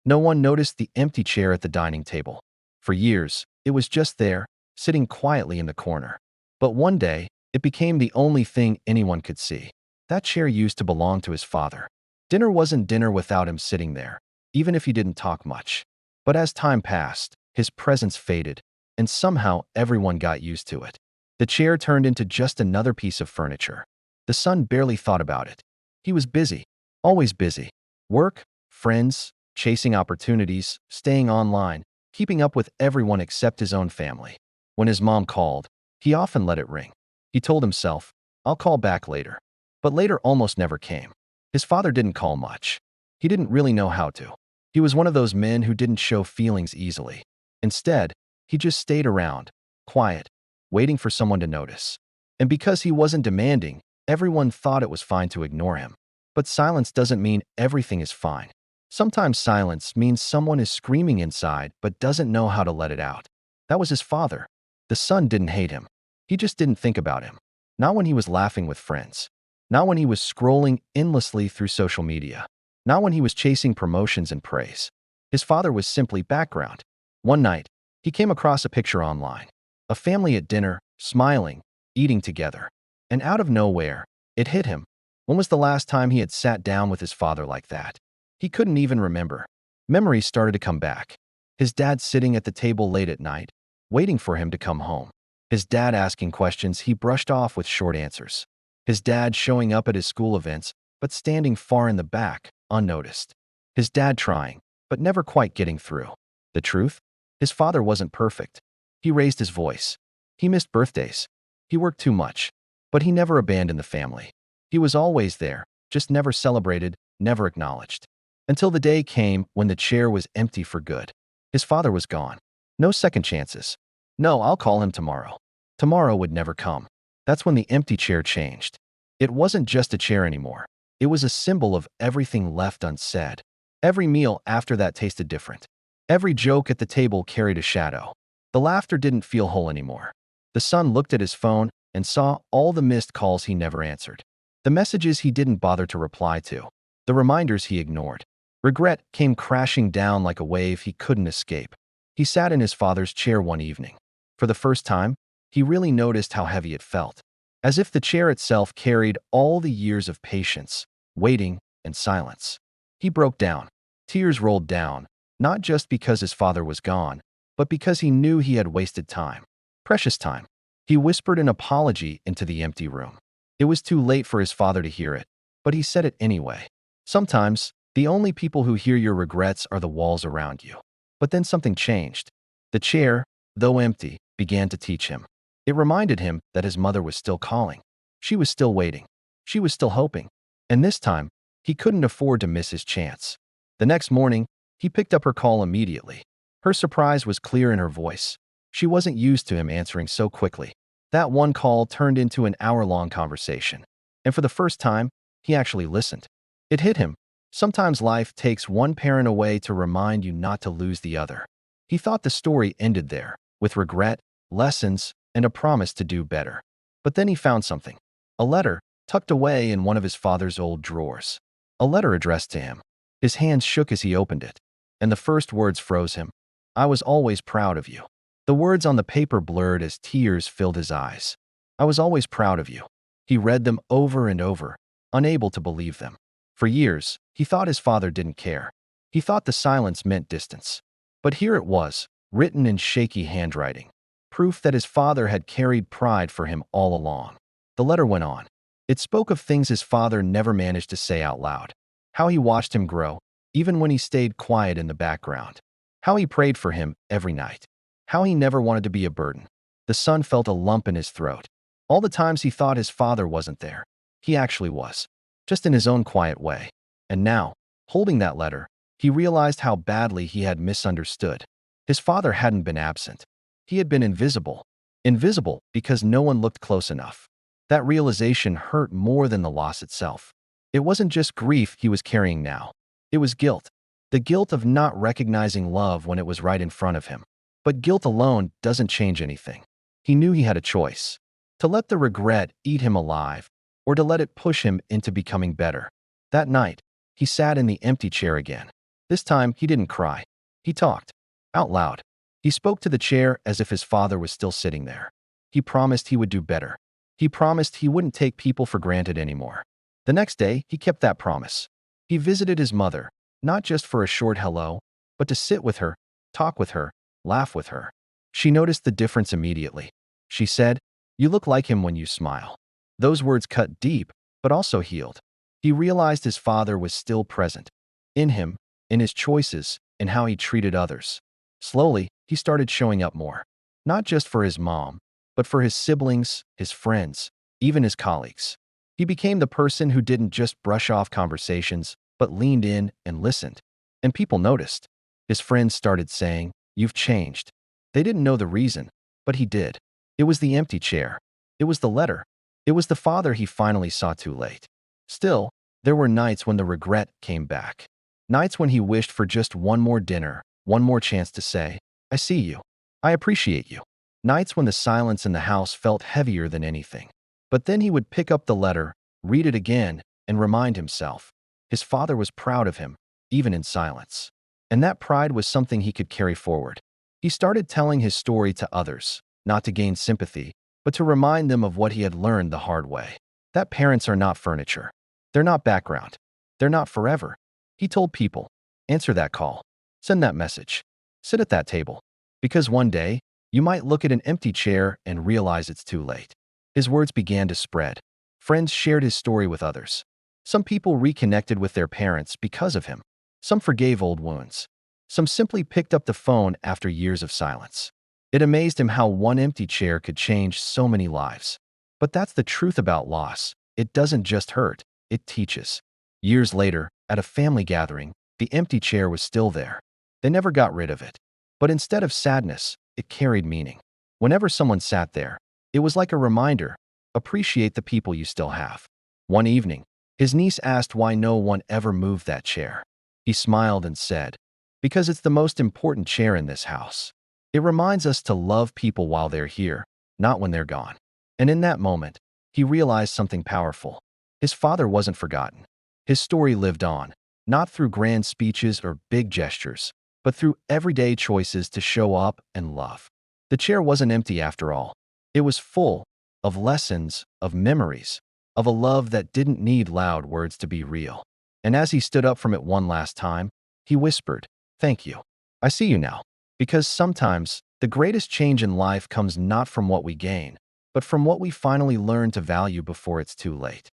No one noticed the empty chair at the dining table. For years, it was just there, sitting quietly in the corner. But one day, it became the only thing anyone could see. That chair used to belong to his father. Dinner wasn't dinner without him sitting there, even if he didn't talk much. But as time passed, his presence faded, and somehow everyone got used to it. The chair turned into just another piece of furniture. The son barely thought about it. He was busy, always busy. Work, friends, chasing opportunities, staying online, keeping up with everyone except his own family. When his mom called, he often let it ring. He told himself, "I'll call back later." But later almost never came. His father didn't call much. He didn't really know how to. He was one of those men who didn't show feelings easily. Instead, he just stayed around, quiet, waiting for someone to notice. And because he wasn't demanding, everyone thought it was fine to ignore him. But silence doesn't mean everything is fine. Sometimes silence means someone is screaming inside but doesn't know how to let it out. That was his father. The son didn't hate him. He just didn't think about him. Not when he was laughing with friends. Not when he was scrolling endlessly through social media. Not when he was chasing promotions and praise. His father was simply background. One night, he came across a picture online. A family at dinner, smiling, eating together. And out of nowhere, it hit him. When was the last time he had sat down with his father like that? He couldn't even remember. Memories started to come back. His dad sitting at the table late at night, waiting for him to come home. His dad asking questions he brushed off with short answers. His dad showing up at his school events, but standing far in the back, unnoticed. His dad trying, but never quite getting through. The truth? His father wasn't perfect. He raised his voice. He missed birthdays. He worked too much. But he never abandoned the family. He was always there, just never celebrated, never acknowledged. Until the day came when the chair was empty for good. His father was gone. No second chances. No, I'll call him tomorrow. Tomorrow would never come. That's when the empty chair changed. It wasn't just a chair anymore. It was a symbol of everything left unsaid. Every meal after that tasted different. Every joke at the table carried a shadow. The laughter didn't feel whole anymore. The son looked at his phone and saw all the missed calls he never answered. The messages he didn't bother to reply to. The reminders he ignored. Regret came crashing down like a wave he couldn't escape. He sat in his father's chair one evening. For the first time, he really noticed how heavy it felt. As if the chair itself carried all the years of patience, waiting, and silence. He broke down. Tears rolled down, not just because his father was gone, but because he knew he had wasted time. Precious time. He whispered an apology into the empty room. It was too late for his father to hear it, but he said it anyway. Sometimes, the only people who hear your regrets are the walls around you. But then something changed. The chair, though empty, began to teach him. It reminded him that his mother was still calling. She was still waiting. She was still hoping. And this time, he couldn't afford to miss his chance. The next morning, he picked up her call immediately. Her surprise was clear in her voice. She wasn't used to him answering so quickly. That one call turned into an hour-long conversation. And for the first time, he actually listened. It hit him. Sometimes life takes one parent away to remind you not to lose the other. He thought the story ended there, with regret, lessons, and a promise to do better. But then he found something. A letter, tucked away in one of his father's old drawers. A letter addressed to him. His hands shook as he opened it. And the first words froze him. "I was always proud of you." The words on the paper blurred as tears filled his eyes. "I was always proud of you." He read them over and over, unable to believe them. For years, he thought his father didn't care. He thought the silence meant distance. But here it was, written in shaky handwriting. Proof that his father had carried pride for him all along. The letter went on. It spoke of things his father never managed to say out loud. How he watched him grow, even when he stayed quiet in the background. How he prayed for him every night. How he never wanted to be a burden. The son felt a lump in his throat. All the times he thought his father wasn't there, he actually was. Just in his own quiet way. And now, holding that letter, he realized how badly he had misunderstood. His father hadn't been absent. He had been invisible. Invisible because no one looked close enough. That realization hurt more than the loss itself. It wasn't just grief he was carrying now. It was guilt. The guilt of not recognizing love when it was right in front of him. But guilt alone doesn't change anything. He knew he had a choice. To let the regret eat him alive, or to let it push him into becoming better. That night, he sat in the empty chair again. This time, he didn't cry. He talked. Out loud. He spoke to the chair as if his father was still sitting there. He promised he would do better. He promised he wouldn't take people for granted anymore. The next day, he kept that promise. He visited his mother, not just for a short hello, but to sit with her, talk with her, laugh with her. She noticed the difference immediately. She said, "You look like him when you smile." Those words cut deep, but also healed. He realized his father was still present. In him, in his choices, in how he treated others. Slowly, he started showing up more. Not just for his mom, but for his siblings, his friends, even his colleagues. He became the person who didn't just brush off conversations, but leaned in and listened. And people noticed. His friends started saying, "You've changed." They didn't know the reason, but he did. It was the empty chair. It was the letter. It was the father he finally saw too late. Still, there were nights when the regret came back. Nights when he wished for just one more dinner, one more chance to say, "I see you. I appreciate you." Nights when the silence in the house felt heavier than anything. But then he would pick up the letter, read it again, and remind himself. His father was proud of him, even in silence. And that pride was something he could carry forward. He started telling his story to others, not to gain sympathy, but to remind them of what he had learned the hard way. That parents are not furniture. They're not background. They're not forever. He told people, answer that call. Send that message. Sit at that table. Because one day, you might look at an empty chair and realize it's too late. His words began to spread. Friends shared his story with others. Some people reconnected with their parents because of him. Some forgave old wounds. Some simply picked up the phone after years of silence. It amazed him how one empty chair could change so many lives. But that's the truth about loss. It doesn't just hurt, it teaches. Years later, at a family gathering, the empty chair was still there. They never got rid of it. But instead of sadness, it carried meaning. Whenever someone sat there, it was like a reminder, appreciate the people you still have. One evening, his niece asked why no one ever moved that chair. He smiled and said, "Because it's the most important chair in this house. It reminds us to love people while they're here, not when they're gone." And in that moment, he realized something powerful. His father wasn't forgotten. His story lived on, not through grand speeches or big gestures, but through everyday choices to show up and love. The chair wasn't empty after all. It was full of lessons, of memories, of a love that didn't need loud words to be real. And as he stood up from it one last time, he whispered, "Thank you. I see you now." Because sometimes, the greatest change in life comes not from what we gain, but from what we finally learn to value before it's too late.